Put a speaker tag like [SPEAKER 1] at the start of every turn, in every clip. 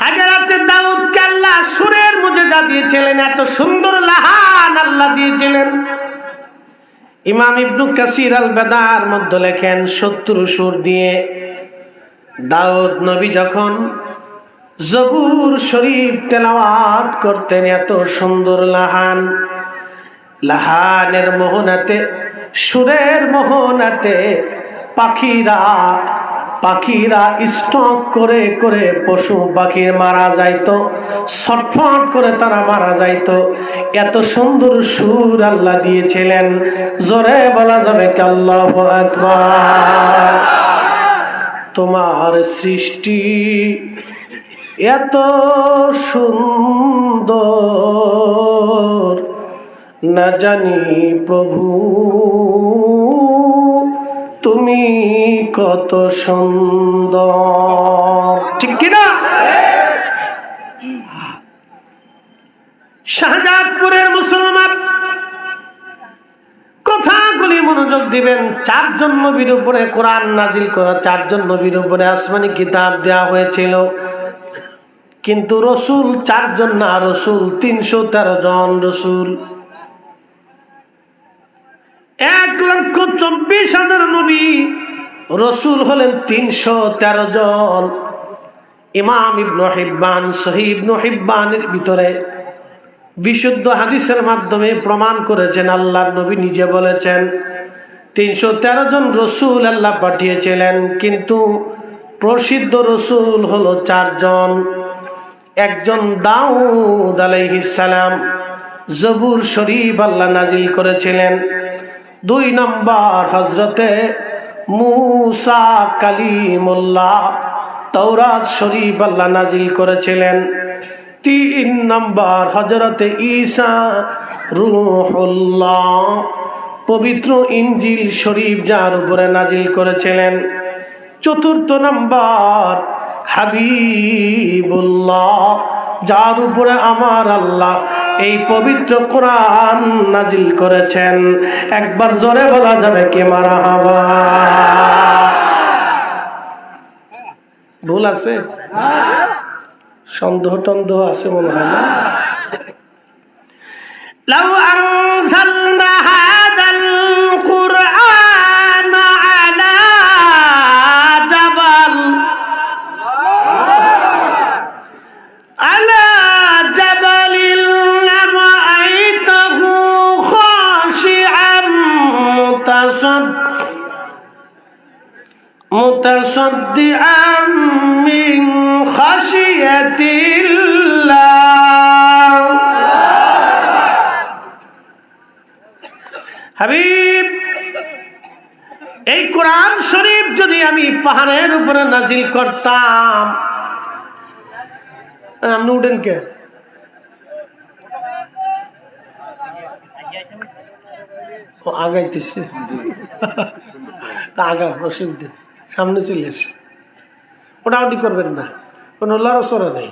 [SPEAKER 1] হাজরাতে দাউদকে আল্লাহ সুরের মুজিজা দিয়েছিলেন, এত সুন্দর লাহান আল্লাহ দিয়েছিলেন। ইমাম ইবনু কাসির আল বাদার মধ্যে লেখেন 70 সুর দিয়ে দাউদ নবী যখন জবুর শরীফ তেলাওয়াত করতেন, এত সুন্দর লাহান, লাহানের মোহনাতে, সুরের মোহনাতে পাখিরা স্টক করে করে পশু পাখি মারা যাইতো, ছটফট করে তারা মারা যাইতো। এত সুন্দর সুর আল্লাহ দিয়েছিলেন, জোরে বলা যাবে কি আল্লাহু আকবার। তোমার সৃষ্টি এত সুন্দর, না জানি প্রভু তুমি কত সুন্দর, ঠিক কিনা? শাহজাদপুরের মুসলমান কথাগুলি মনোযোগ দিবেন। 4 জন নবীর উপরে কোরআন নাজিল করা, 4 জন নবীর উপরে আসমানি কিতাব দেওয়া হয়েছিল, কিন্তু রসুল 4 জন না, রসুল 313 জন রসুল। 1,24,000 নবী, রসুল হলেন 313 জন। ইমাম ইবনে হিব্বান সহিহ ইবনে হিব্বানের ভিতরে বিশুদ্ধ হাদিসের মাধ্যমে প্রমাণ করেছেন, আল্লাহর নবী নিজে বলেছেন 313 জন রসুল আল্লাহ পাঠিয়েছিলেন, কিন্তু প্রসিদ্ধ রসুল হলো 4 জন। একজন দাউদ আলাইহিস সালাম, জবুর শরীফ আল্লাহ নাজিল করেছিলেন। 2 নম্বর হযরতে মূসা কালিমুল্লাহ, তাওরাত শরীফ আল্লাহ নাজিল করেছিলেন। 3 নম্বর হযরতে ঈসা রূহুল্লাহ, পবিত্র ইনজিল শরীফ যার উপরে নাজিল করেছিলেন। 4 নম্বর হাবিবুল্লাহ, যার উপরে আমার আল্লাহ এই পবিত্র কোরআন নাজিল করেছেন। একবার জোরে বলা যাবে কি মারহাবা? ভুল আছে? সন্দেহ টন্দেহ আছে মনে হয় না? লাউ আনজালনা হাদাল কুরআন আলা জাবাল লারাআইতাহু খাশিআন মুতাসাদ্দিআন মিন খাশিয়াতিল্লাহ। হাবিব, এই কোরআন শরীফ যদি আমি পাহাড়ের উপরে নাজিল করতাম, আপনি উঠেন কে? ও আগাইতেছে, তা আগার অসুবিধা নেই, সামনে চলে এসে ওটাউটি করবেন না, কোনো লড়াচড়া নেই।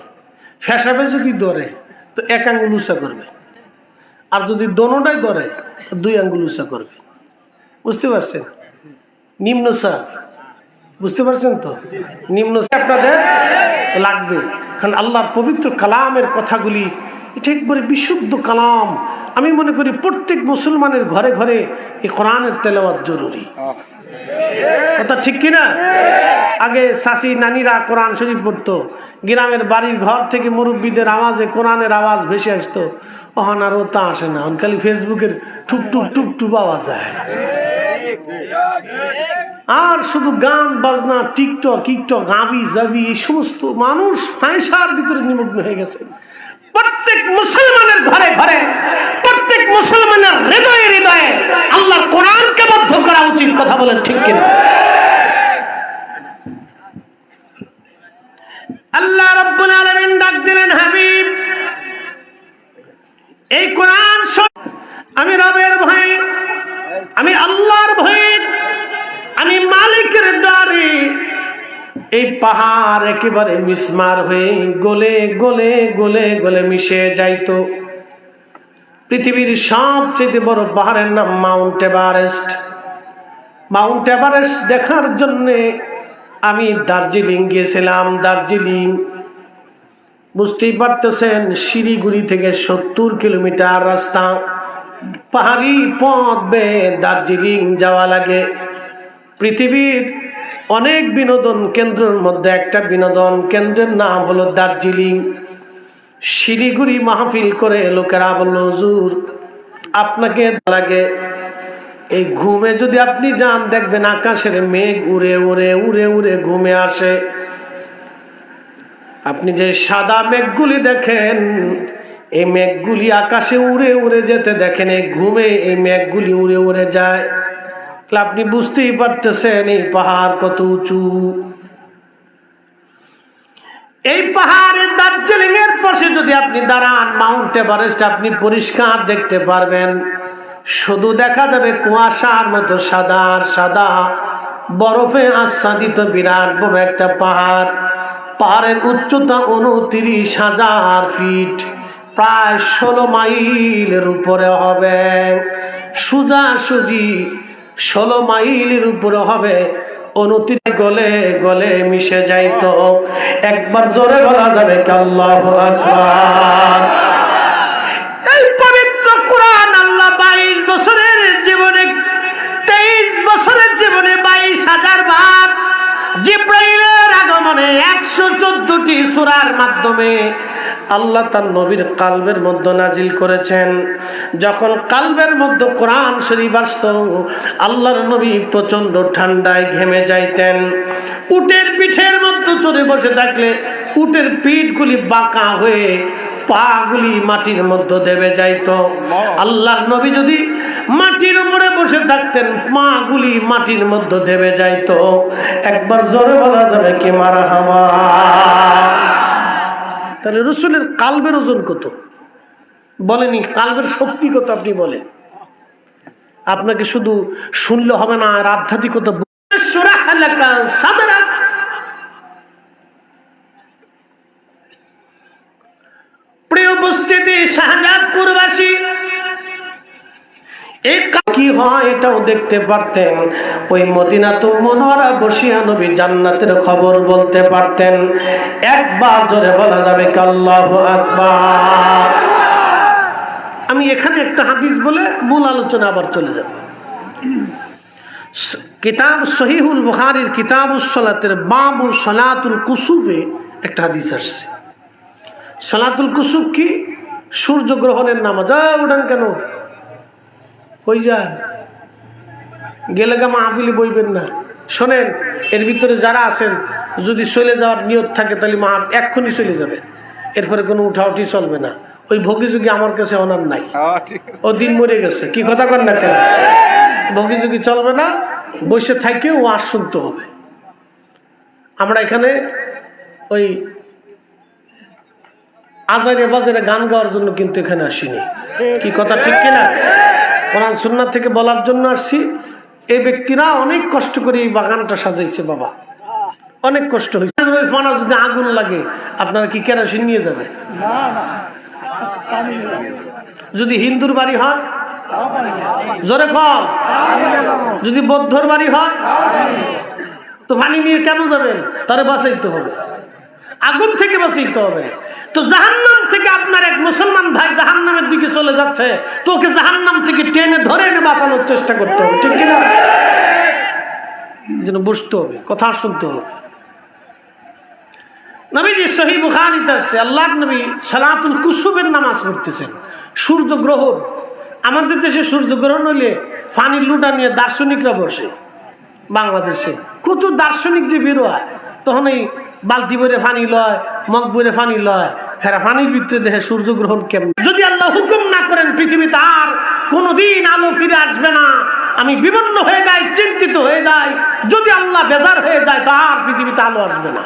[SPEAKER 1] ফেসাবে যদি ধরে তো 1 আঙ্গুল উঁচা করবে, আর যদি দোনোটাই ধরে 2 আঙ্গুল উঁচা করবে। বুঝতে পারছেন? নিম্ন চাপ, বুঝতে পারছেন তো? নিম্ন চাপ আপনাদের লাগবে, কারণ আল্লাহর পবিত্র কালামের কথাগুলি এটা একবারে বিশুদ্ধ কালাম। আমি মনে করি প্রত্যেক মুসলমানের ঘরে ঘরে এই কোরআনের তেলাওয়াত জরুরি। কথা ঠিক কিনা? আগে শাশি নানিরা কোরআন শরীফ পড়তো, গ্রামের বাড়ির ঘর থেকে মুরব্বীদের আওয়াজে কোরআনের আওয়াজ ভেসে আসতো। ওখান আর তা আসে না, খালি ফেসবুকের টুক টুক টুক টুক আওয়াজ যায়, আর শুধু গান বাজনা, টিকটক গাবি জাবি, এই সমস্ত মানুষ ফাঁসার ভিতরে নিমগ্ন হয়ে গেছে। প্রত্যেক মুসলমানের ঘরে ঘরে, প্রত্যেক মুসলমানের হৃদয়ে হৃদয়ে আল্লাহর কোরআনকে বদ্ধ করা উচিত। কথা বলেন ঠিক কিনা? আল্লাহ রাব্বুল আলামিন ডাক দিলেন, হাবিব, এই কোরআন আমি রবের ভয়ে, আমি আল্লাহর ভয়ে, আমি মালিকের ডরে এই পাহাড় একেবারে মিসমার হয়ে গলে গলে গলে গলে মিশে যাইতো। পৃথিবীর সবচেয়ে বড় পাহাড়ের নাম মাউন্ট এভারেস্ট। মাউন্ট এভারেস্ট দেখার জন্যে আমি দার্জিলিং গিয়েছিলাম। দার্জিলিং বুঝতেই পারতেছেন শিলিগুড়ি থেকে 70 কিলোমিটার রাস্তা, পাহাড়ি পথ বেয়ে দার্জিলিং যাওয়া লাগে। পৃথিবীর অনেক বিনোদন কেন্দ্রের মধ্যে একটা বিনোদন কেন্দ্রের নাম হলো দার্জিলিং। শিলিগুড়ি মাহফিল করে লোকেরা বলল, হুজুর আপনাকে লাগে এই ঘুমে যদি আপনি যান, দেখবেন আকাশের মেঘ উড়ে উড়ে উড়ে উড়ে ঘুমে আসে। আপনি যে সাদা মেঘগুলি দেখেন, এই মেঘগুলি আকাশে উড়ে উড়ে যেতে দেখেন, এই ঘুমে এই মেঘগুলি উড়ে উড়ে যায়। তাহলে আপনি বুঝতেই পারতেছেন এই পাহাড় কত উঁচু। এই পাহাড়ের দার্জিলিং এর পাশে যদি আপনি দাঁড়ান, মাউন্ট এভারেস্ট আপনি পরিষ্কার দেখতে পারবেন। শুধু দেখা যাবে কুয়াশার মতো সাদা আর সাদা, বরফে আচ্ছাদিত বিরাট বড় একটা পাহাড়। পাহাড়ের উচ্চতা 29,000 ফিট, প্রায় 16 মাইলের উপরে হবে। সোজাসুজি 16 মাইলের উপরে হবে। 29 গলে গলে মিশে যাইতো। একবার জোরে বলা যাবে কি আল্লাহু আকবার। এই পবিত্র কোরআন আল্লাহ 22 বছরের জীবনে, 23 বছরের জীবনে 22,000 বার জিব্রাইলের আগমনে 114টি সূরার মাধ্যমে আল্লাহ তার নবীর কালবের মধ্যে নাজিল করেছেন। যখন কালবের মধ্যে কোরআন শরীফ আসতো, আল্লাহর নবী প্রচন্ড ঠান্ডায় ঘেমে যাইতেন। উটের পিঠের মধ্যে চড়ে বসে থাকলে উটের পিঠগুলি বাঁকা হয়ে পাগুলি মাটির মধ্যে দেবে যাইতো। আল্লাহর নবী যদি মাটির উপরে বসে থাকতেন, পাগুলি মাটির মধ্যে দেবে যাইতো। একবার জোরে বলা যাবে কি মারহাবা। তাহলে রাসূলের কালবের ওজন কত বলেনি, কালবের শক্তি কত আপনি বলেন। আপনাকে শুধু শুনলে হবে না, আর আধ্যাত্মিকতা। প্রিয় উপস্থিতি, শাহজাদপুরবাসী কি হয় এটাও দেখতে পারতেন। ওই মদিনাতুল মুনাওয়ারা বসিয়া নবী জান্নাতের খবর বলতে পারতেন। একবার জোরে বলা যাবে কি আল্লাহু আকবার। আমি এখানে একটা হাদিস বলে মূল আলোচনা আবার চলে যাব। কিতাব সহিহুল বুখারীর কিতাবুস সালাতের বাবু সালাতুল কুসুফে একটা হাদিস আসছে। সালাতুল কুসুফ কি? সূর্যগ্রহণের নামাজ। উঠান কেন, কই যান? গেলে গা মাহফিলে বইবেন না। শোনেন, এর ভিতরে যারা আছেন যদি চলে যাওয়ার নিয়ত থাকে তাহলে এক্ষুনি চলে যাবেন, এরপরে কোনো উঠাউঠি চলবে না। ওই ভোগীযোগী আমার কাছে অনার নাই, ও দিন মরে গেছে। কি কথা কন না কেন? ভোগীযোগী চলবে না, বসে থাকে ও আশ শুনতে হবে। আমরা এখানে ওই আজারে বাজারে গান গাওয়ার জন্য কিন্তু এখানে আসিনি। কি কথা ঠিক কিনা? কোরআন সুন্নাহ থেকে বলার জন্য আসছি। এই ব্যক্তিরা অনেক কষ্ট করে এই বাগানটা সাজাইছে বাবা, অনেক কষ্ট হয়েছে। ওই ফানা যদি আগুন লাগে আপনারা কি কেরোসিন নিয়ে যাবে? যদি হিন্দুর বাড়ি হয় জোরে কর, যদি বৌদ্ধর বাড়ি হয় তো পানি নিয়ে কেন যাবেন? তারে বাঁচাইতে হবে, আগুন থেকে বাঁচাইতে হবে। তো জাহান্নাম থেকে আপনার এক মুসলমান ভাই জাহান্নামের দিকে চলে যাচ্ছে, তো ওকে জাহান্নাম থেকে টেনে ধরে এনে বাঁচানোর চেষ্টা করতে হবে, ঠিক কিনা? যেন বুঝতে হবে, কথা শুনতে হবে। নবীজি সহিহ বুখারীতে আছে, আল্লাহর নবী সালাতুল কুসুফের নামাজ পড়তেছেন। সূর্যগ্রহণ, আমাদের দেশে সূর্যগ্রহণ হইলে পানির লুটা নিয়ে দার্শনিকরা বসে। বাংলাদেশে কত দার্শনিক যে বের হয়, তখন এই বালতি ভরে পানি লয়, মগ ভরে পানি লয়, হ্যাঁ পানির ভিতরে দেখে সূর্যগ্রহণ কেমন। যদি আল্লাহ হুকুম না করেন পৃথিবীতে আর কোনোদিন আলো ফিরে আসবে না। আমি বিপন্ন হয়ে যাই, চিন্তিত হয়ে যাই। যদি আল্লাহ বেজার হয়ে যায় তো আর পৃথিবীতে আলো আসবে না।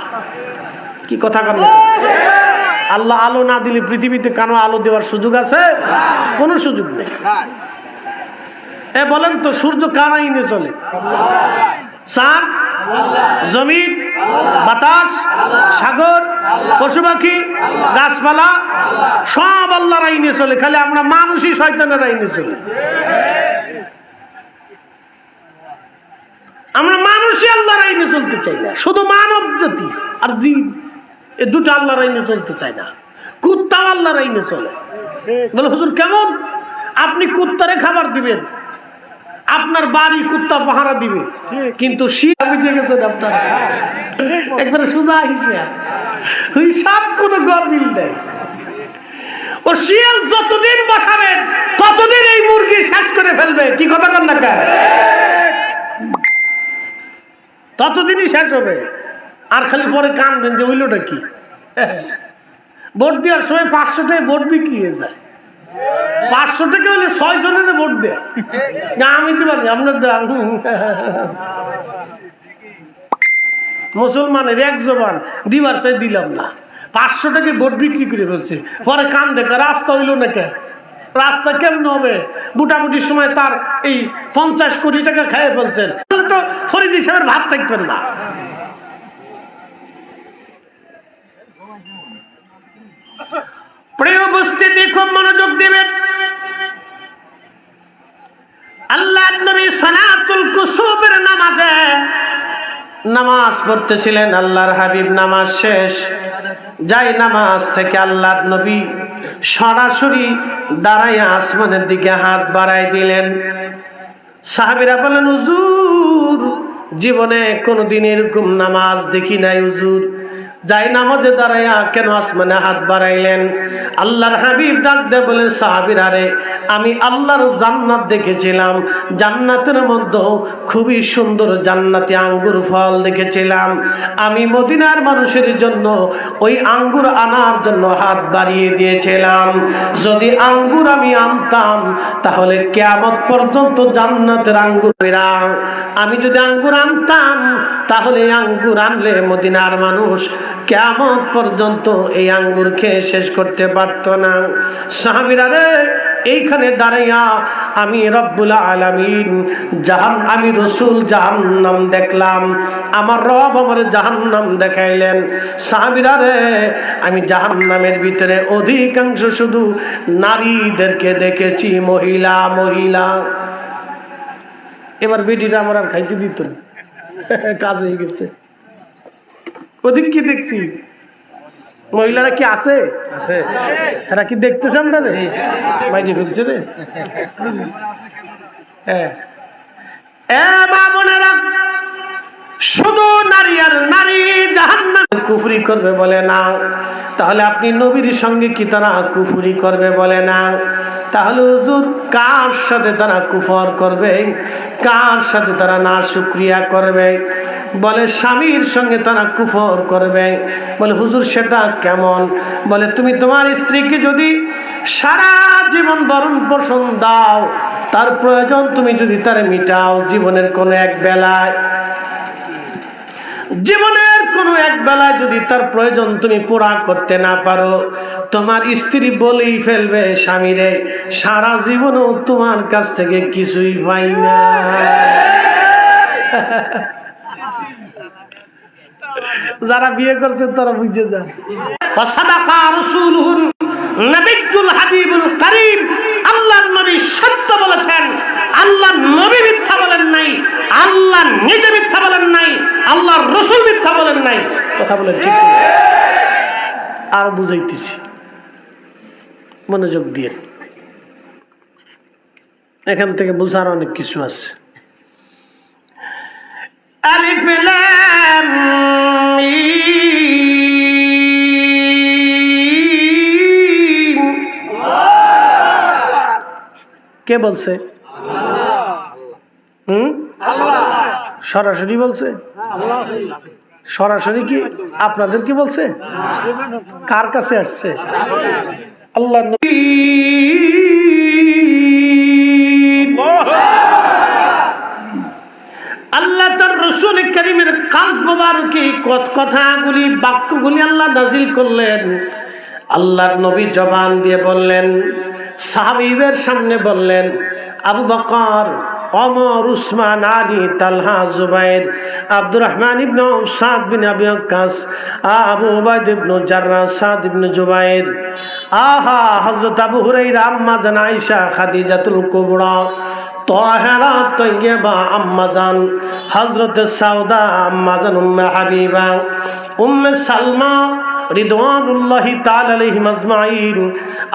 [SPEAKER 1] কি কথা বলেন? আল্লাহ আলো না দিলে পৃথিবীতে কেন আলো দেওয়ার সুযোগ আছে? কোনো সুযোগ নেই। বলেন তো, সূর্য কার আইনে চলে? চাঁদ, জমিন, বাতাস, সাগর, পশু পাখি, গাছপালা সব আল্লাহর আইনে চলে। খালি আমরা মানুষই শয়তানের আইনে চলে। আমরা মানুষই আল্লাহর আইনে চলতে চাই না। শুধু মানব জাতি আর জিন এ দুটো আল্লাহর আইনে চলতে চায় না, কুত্তাও আল্লাহর আইনে চলে। বলে হুজুর কেমন? আপনি কুত্তারে খাবার দিবেন, আপনার বাড়ি কুত্তা পাহারা দিবে, কিন্তু শিয়া বুঝে গেছেন আপনার একবারে সোজা হিসাব কোনো গরমিল নেই। ও শিয়াল যতদিন বসাবেন ততদিন এই মুরগি শেষ করে ফেলবে। কি কথা কন না কেন? ততদিনই শেষ হবে। আর খালি পরে কানবেন যে হইলটা কি। ভোট দেওয়ার সময় 500 টাকায় ভোট বিক্রি হয়ে যায়। 500 টাকা হলে 6 জনের ভোট দেয়। আমি দিবানি আপনার মুসলমানের এক জবান দিবার চাই দিলাম না, 500 টাকায় ভোট বিক্রি করে ফেলছে। পরে কান দেখা রাস্তা হইল না কেন? রাস্তা কেমন হবে? বুটাবুটির সময় তার এই 50 কোটি টাকা খেয়ে ফেলছেন, তো ফরিদ সাহেবের ভাত থাকবেন না। প্রিয় উপস্থিতি, খুব মনোযোগ দিবেন। আল্লাহর নবী সালাতুল কুসুফের নামাজে নামাজ পড়তেছিলেন। আল্লাহর হাবিব নামাজ শেষ, যাই নামাজ থেকে আল্লাহর নবী সরাসরি দাঁড়াইয়া আসমানের দিকে হাত বাড়াই দিলেন। সাহাবীরা বলেন, হুজুর জীবনে কোনোদিন এরকম নামাজ দেখি নাই হুজুর, যাই নামাজে দাঁড়াইয়া কেন আসমানে হাত বাড়াইলেন? আল্লাহর হাবিব ডাক দিয়ে বলেন, সাহাবীরা রে, আমি আল্লাহর জান্নাত দেখেছিলাম, জান্নাতের মধ্যে খুবই সুন্দর জান্নাতি আঙ্গুর ফল দেখেছিলাম। আমি মদিনার মানুষের জন্য ওই আঙ্গুর আনার জন্য হাত বাড়িয়ে দিয়েছিলাম। যদি আঙ্গুর আমি আনতাম তাহলে কিয়ামত পর্যন্ত জান্নাতের আঙ্গুর, আমি যদি আঙ্গুর আনতাম তাহলে আঙ্গুর আনলে মদিনার মানুষ কিয়ামত পর্যন্ত এই আঙ্গুর খেয়ে শেষ করতে পারত না। সাহাবীরা রে, এইখানে দাঁড়াইয়া আমি রব্বুল আলামিন আমি রসুল জাহান্নাম দেখলাম, আমার রব আমার জাহান্নাম দেখাইলেন। সাহাবীরা রে, আমি জাহান্নামের ভিতরে অধিকাংশ শুধু নারীদেরকে দেখেছি, মহিলা মহিলা। এবার বেটিটা আমার আর খাইতে দিত না, কাজ হয়ে গেছে। ওদিক কি দেখছি, মহিলারা কি আছে? এরা কি দেখতেছে? আমরা রে মাইজে ফেলছে রে। মা বোনেরা, শুধু নারী আর নারী জাহান্নামে কুফরি করবে বলে না, তাহলে আপনি নবীর সঙ্গে কি তারা কুফরি করবে বলে না? তাহলে হুজুর কার সাথে তারা কুফর করবে, কার সাথে তারা না শুকরিয়া করবে? বলে স্বামীর সঙ্গে তারা কুফর করবে। বলে হুজুর সেটা কেমন? বলে তুমি তোমার স্ত্রীকে যদি সারা জীবন ভরণ পোষণ দাও, তার প্রয়োজন তুমি যদি তার মিটাও, জীবনের কোনো এক বেলায় যদি তার প্রয়োজন তুমি পুরা করতে না পারো, তোমার স্ত্রী বলেই ফেলবে, স্বামীরে সারা জীবনও তোমার কাছ থেকে কিছুই পাই না। যারা বিয়ে করছে তারা বুঝে যান। আল্লাহর নবী সত্য বলেছেন, আল্লাহর নবী মিথ্যা বলেন নাই, আল্লাহ নিজে মিথ্যা বলেন নাই, আল্লাহর রাসূল মিথ্যা বলেন নাই। কথা বলেন ঠিক? আর বুঝাইতেছি, মনোযোগ দিয়ে। এখান থেকে বুঝার অনেক কিছু আছে। আলিফ লাম মিম। কে বলছে? সরাসরি বলছে? সরাসরি কি আপনাদের কি বলছে? কার কাছে আসছে? আল্লাহ। আল্লাহ তার রাসূল কারীমের কালব মোবারকে কথাগুলি, বাক্যগুলি আল্লাহ নাজিল করলেন। আল্লাহর নবী জবান দিয়ে বললেন, সাহাবীদের সামনে বললেন, আবু বকর, ওমর, উসমান, আলী, তালহা, জুবাইর, আব্দুর রহমান ইবনে সাদ বিন আবি ওয়াক্কাস, আবু উবাইদা ইবনে জাররাহ, সাদ ইবনে জুবাইর, হযরত আবু হুরায়রা, আম্মা জান আয়েশা, খাদিজাতুল কুবরা, তাহেরা তয়্যিবা আম্মা জান, হযরত সাউদা আম্মা জান, উম্মে হাবিবা, উম্মে সালমা, রিদওয়ানুল্লাহি তাআলা আলাইহিম আজমাইন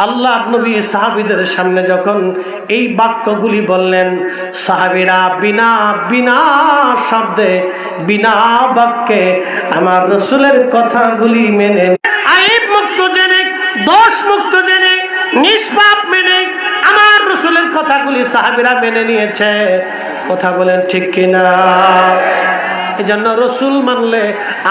[SPEAKER 1] আল্লাহর নবী সাহাবীদের সামনে যখন এই বাক্যগুলি বললেন, সাহাবীরা বিনা বিনা শব্দে বিনা বাক্যে আমার রাসূলের কথাগুলি মেনে, আইব মুক্ত জেনে, দোষ মুক্ত জেনে, নিষ্পাপ মেনে আমার রাসূলের কথাগুলি সাহাবীরা মেনে নিয়েছে। কথা বলেন ঠিক কিনা? এজন্য রসুল মানলে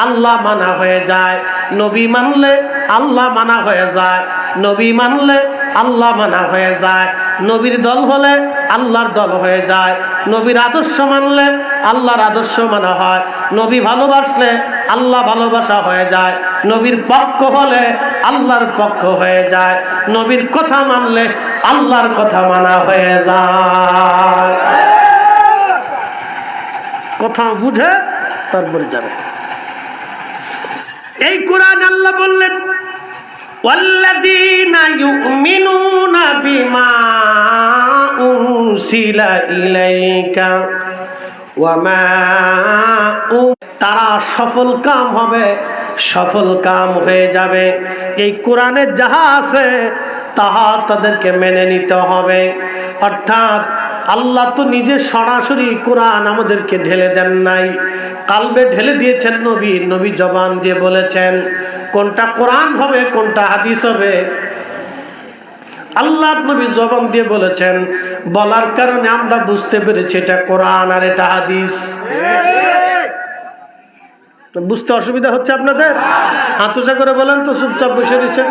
[SPEAKER 1] আল্লাহ মানা হয়ে যায়, নবী মানলে আল্লাহ মানা হয়ে যায়, নবী মানলে আল্লাহ মানা হয়ে যায়, নবীর দল হলে আল্লাহর দল হয়ে যায়, নবীর আদর্শ মানলে আল্লাহর আদর্শ মানা হয়, নবী ভালোবাসলে আল্লাহ ভালোবাসা হয়ে যায়, নবীর পক্ষ হলে আল্লাহর পক্ষ হয়ে যায়, নবীর কথা মানলে আল্লাহর কথা মানা হয়ে যায়। কথা বুঝে তারপরে যাবে। এই কোরআন আল্লাহ বললেন, ওয়াল্লাযীনা ইউমিনুনা বিমা উনসিলা ইলাইকা ওয়া মা, তারা সফল কাম হবে, সফল কাম হয়ে যাবে। এই কোরআনে যাহা আছে তাহা তাদেরকে মেনে নিতে হবে। অর্থাৎ আল্লাহ তো নিজে সরাসরি কোরআন আমাদেরকে ঢেলে দেন নাই, কালবে ঢেলে দিয়েছেন নবী, নবী জবান দিয়ে বলেছেন কোনটা কোরআন হবে কোনটা হাদিস হবে। আল্লাহর নবী জবান দিয়ে বলেছেন, বলার কারণে আমরা বুঝতে পেরেছি এটা কোরআন আর এটা হাদিস। বুঝতে অসুবিধা হচ্ছে আপনাদের? হাত উঁচা করে বলেন তো, চুপচাপ বসে দিচ্ছেন।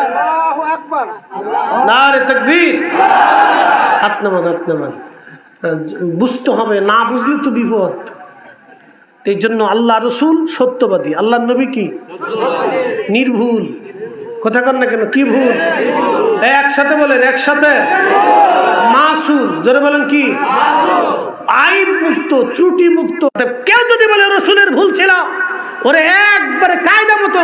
[SPEAKER 1] নারে তাকবীর, হাত নামান, হাত নামান। বুঝতে হবে, না বুঝলে তো বিপদ। এই জন্য আল্লাহ রসুল সত্যবাদী, আল্লাহ নবী কি নির্ভুল। কথা কন না কেন? কি ভুল? একসাথে বলেন, একসাথে মাসুম। জোরে বলেন কি? আইব মুক্ত, ত্রুটি মুক্ত। কেউ যদি বলে রসুলের ভুল ছিল, ওরে একবারে কায়দা মতো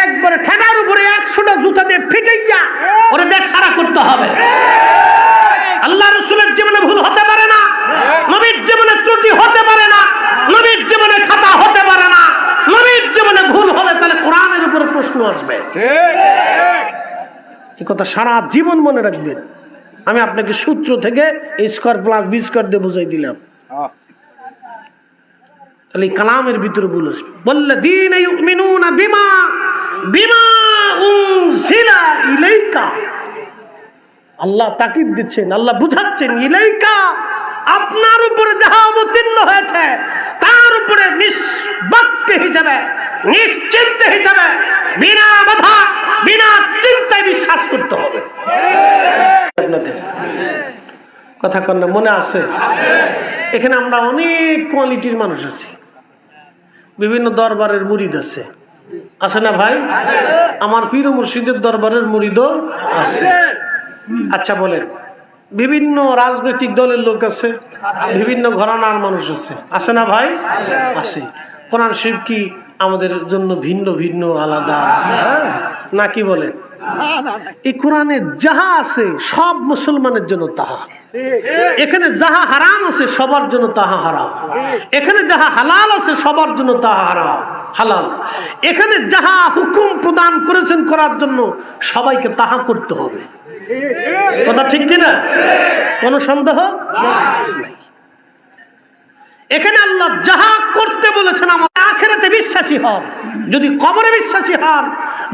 [SPEAKER 1] একবারে ঠেকার উপরে 100টা জুতা দিয়ে ফিটাইয়া ওরে দেশ সারা করতে হবে। আল্লাহ রসুলের জীবনে ভুল হতে পারে না, নবীর জীবনে ত্রুটি হতে পারে না, নবীর জীবনে খাতা হতে পারে না। নবীর জীবনে ভুল হলে তাহলে কোরআনের উপরে প্রশ্ন আসবে। এই কথা সারা জীবন মনে রাখবেন। আমি আপনাকে সূত্র থেকে স্কয়ার প্লাস বি স্কয়ার দিয়ে বুঝাই দিলাম। তাহলে কালামের ভিতরে ভুল আসবে। ওয়াল্লাযীনা ইউমিনুনা বিমা বিমা উনজিলা ইলাইকা, আল্লাহ তাকিদ দিচ্ছেন, আল্লাহ বুঝাচ্ছেন, ইলাইকা আপনার উপরে যাহা অবতীর্ণ হয়েছে তার উপরে নিষ্বাক্য হিসাবে, নিশ্চিন্ত হিসাবে, বিনা বাধা বিনা চিন্তায় বিশ্বাস করতে হবে। আপনাদের কথা কন্যা মনে আছে? এখানে আমরা অনেক কোয়ালিটির মানুষ আছি, বিভিন্ন দরবারের মুরিদ আছে, আছে না ভাই? আমার পীর মুর্শিদের দরবারের মুরিদও আছে। আচ্ছা বলেন, বিভিন্ন রাজনৈতিক দলের লোক আছে, বিভিন্ন ঘরানার মানুষ আছে, আছে না ভাই? আছে। কোরআন শরীফ কি আমাদের জন্য ভিন্ন ভিন্ন আলাদা নাকি বলেন? এই কোরআনে যাহা আছে সব মুসলমানের জন্য তাহা, এখানে যাহা হারাম আছে সবার জন্য তাহা হারাম, এখানে যাহা হালাল আছে সবার জন্য তাহা হারাম হালাল, এখানে যাহা হুকুম প্রদান করেছেন করার জন্য সবাইকে তাহা করতে হবে। কথা ঠিক কিনা? কোন সন্দেহ নাই। এখানে আল্লাহ যাহা করতে বলেছেন, আমার আখিরাতে বিশ্বাসী হন, যদি কবরে বিশ্বাসী হন,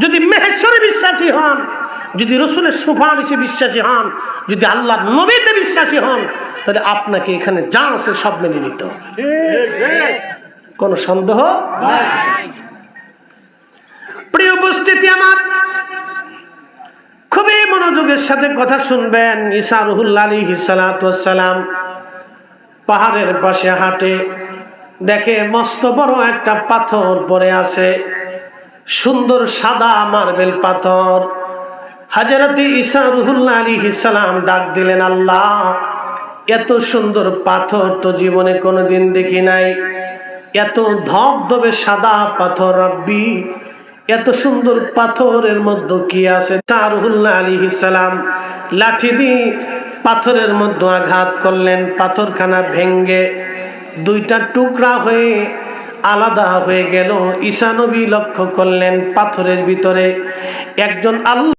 [SPEAKER 1] যদি মেহেশ্বরে বিশ্বাসী হন, যদি রসুলের সুপারিশে বিশ্বাসী হন, যদি আল্লাহর নবীতে বিশ্বাসী হন, তাহলে আপনাকে এখানে যা আছে সব মেনে নিতে হবে। কোন সন্দেহ নাই। প্রিয় উপস্থিতি আমার, খুবই মনোযোগের সাথে কথা শুনবেন। ঈসা রুহুল্লাহ আলাইহিস সালাতু ওয়াস সালাম পাহাড়ের পাশে হাঁটে, দেখে মস্ত বড় একটা পাথর পড়ে আছে, সুন্দর সাদা মার্বেল পাথর। হযরত ঈসা রুহুল্লাহ আলাইহিস সালাম ডাক দিলেন, আল্লাহ, এত সুন্দর পাথর তো জীবনে কোনোদিন দেখি নাই, এত ধবধবে সাদা পাথর, রব্বি এত সুন্দর পাথরের মধ্যে কি আছে? রুহুল্লাহ আলাইহিস সালাম লাঠি দিয়ে পাথরের মধ্যে আঘাত করলেন, পাথরখানা ভেঙ্গে দুইটা টুকরা হয়ে আলাদা হয়ে গেল। ঈসা নবী লক্ষ্য করলেন পাথরের ভিতরে একজন আল্লাহ